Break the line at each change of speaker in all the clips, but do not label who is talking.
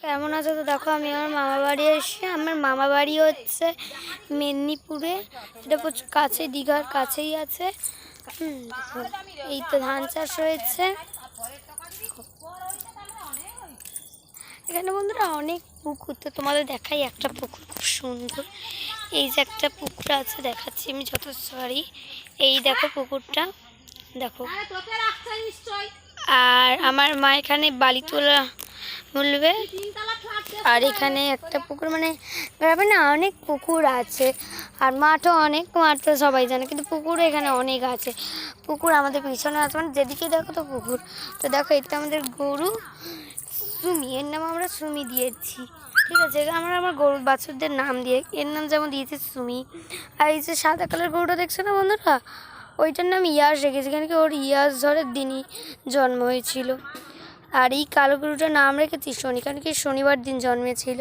কেমন আছো? তো দেখো আমি আমার মামা বাড়ি এসেছি। আমার মামা বাড়ি হচ্ছে মেদিনীপুরে, এটা প্রচুর কাছে, দীঘার কাছেই আছে। এই তো ধান চাষ হয়েছে এখানে বন্ধুরা, অনেক পুকুর। তো তোমাদের দেখাই একটা পুকুর, খুব সুন্দর। এই যে একটা পুকুর আছে, দেখাচ্ছি আমি যত পারি। এই দেখো পুকুরটা, দেখো। আর আমার মা এখানে বালি তোলা বলবে। আর এখানে একটা পুকুর, মানে গ্রামে না অনেক পুকুর আছে, আর মাঠও অনেক, মাঠ তো সবাই জানে, কিন্তু পুকুর এখানে অনেক আছে। পুকুর আমাদের পিছনে আছে, মানে যেদিকে দেখো তো পুকুর। তো দেখো এটা আমাদের গরু সুমি, এর নাম আমরা সুমি দিয়েছি, ঠিক আছে। আমরা আমার গরু বাছুরদের নাম দিয়ে, এর নাম যেমন দিয়েছি সুমি। আর এই যে সাদা কালার গরুটা দেখছো না বন্ধুরা, ওইটার নাম ইয়াস রেখেছি, কেন কি ওর ইয়াস ঝড়ের দিনই জন্ম হয়েছিল। আর এই কালো গরুটার নাম রেখেছি শনি, কারণ কি শনিবার দিন জন্মেছিল।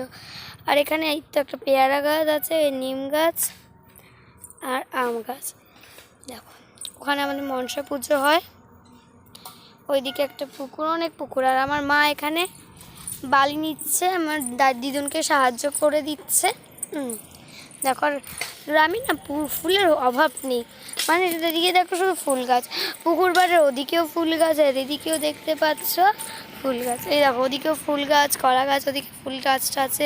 আর এখানে এই তো একটা পেয়ারা গাছ আছে, নিম গাছ আর আম গাছ। দেখো ওখানে আমাদের মনসা পুজো হয়, ওইদিকে একটা পুকুর, অনেক পুকুর। আর আমার মা এখানে বালি নিচ্ছে, আমার দিদুনকে সাহায্য করে দিচ্ছে। দেখো গ্রামে না ফুলের অভাব নেই, মানে এদিকে দেখো শুধু ফুল গাছ, পুকুর পাড়ের ওদিকেও ফুল গাছ, আর এদিকেও দেখতে পাচ্ছ ফুল গাছ। এই দেখো ওদিকেও ফুল গাছ, কলা গাছ, ওদিকে ফুল গাছটা আছে,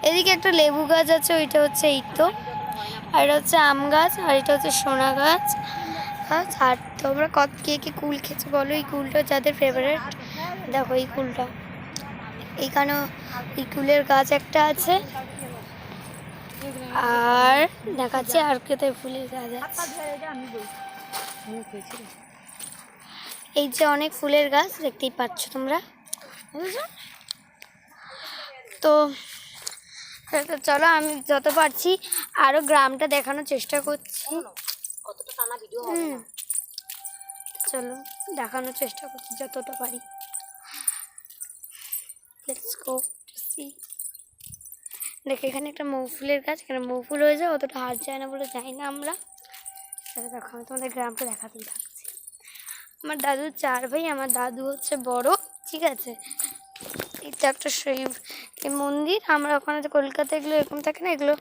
এদিকে একটা লেবু গাছ আছে, ওইটা হচ্ছে এই তো। আর এটা হচ্ছে আম গাছ, আর এটা হচ্ছে সোনা গাছ। আর তোমরা কে কে কুল খেয়েছো বলো, এই কুলটা যাদের ফেভারিট। দেখো এই কুলটা, এইখানেও এই কুলের গাছ একটা আছে। আর দেখাচ্ছি আর কেতে ফুলের গাছ আছে, এই যে অনেক ফুলের গাছ দেখতেই পাচ্ছ তোমরা। তো চলো আমি যত পারছি আরো গ্রামটা দেখানোর চেষ্টা করছি। চলো দেখানোর চেষ্টা করছি যতটা পারি। Let's go to see. দেখো এখানে একটা মৌ ফুলের গাছ, এখানে মৌ ফুল হয়ে যায়, অতটা হাত যায় না বলে যাই না আমরা। দেখো আমি তোমাদের গ্রামটা দেখাতেই থাকছি। আমার দাদুর 4 ভাই, আমার দাদু হচ্ছে বড়, ঠিক আছে। এটা একটা শিব এই মন্দির, আমরা ওখানে যে কলকাতায় এগুলো এরকম থাকে না, এগুলো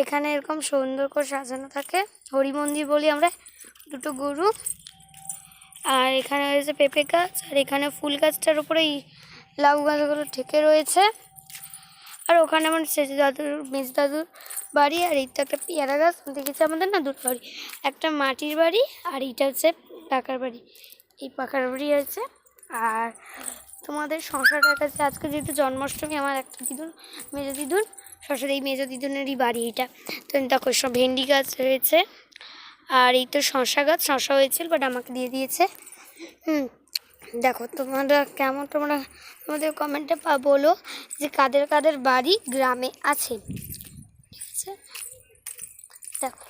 এখানে এরকম সুন্দর করে সাজানো থাকে, হরি মন্দির বলি আমরা। দুটো গরু, আর এখানে রয়েছে পেঁপে গাছ, আর এখানে ফুল গাছটার উপরেই লাউ গাছগুলো ঠেকে রয়েছে। আর ওখানে আমার সেজ দাদুর মেজ দাদুর বাড়ি, আর এইটা একটা পেয়ারা গাছ দেখেছি আমাদের না, দুটো বাড়ি, একটা মাটির বাড়ি আর এইটা হচ্ছে পাকার বাড়ি। এই পাকার বাড়ি আছে। আর তোমাদের সংসারটার কাছে আজকে যেহেতু জন্মাষ্টমী, আমার একটা দিদুন, মেজো দিদুন, শ্বশুর এই মেজো দিদুনেরই বাড়ি এটা। তো দেখো সব ভেন্ডি গাছ রয়েছে, আর এই তো শসা গাছ, শসা হয়েছিল বাট আমাকে দিয়ে দিয়েছে। দেখো তোমরা কেমন, তোমাদের কমেন্টে বলো যে কাদের কাদের বাড়ি গ্রামে আছে, ঠিক আছে। দেখো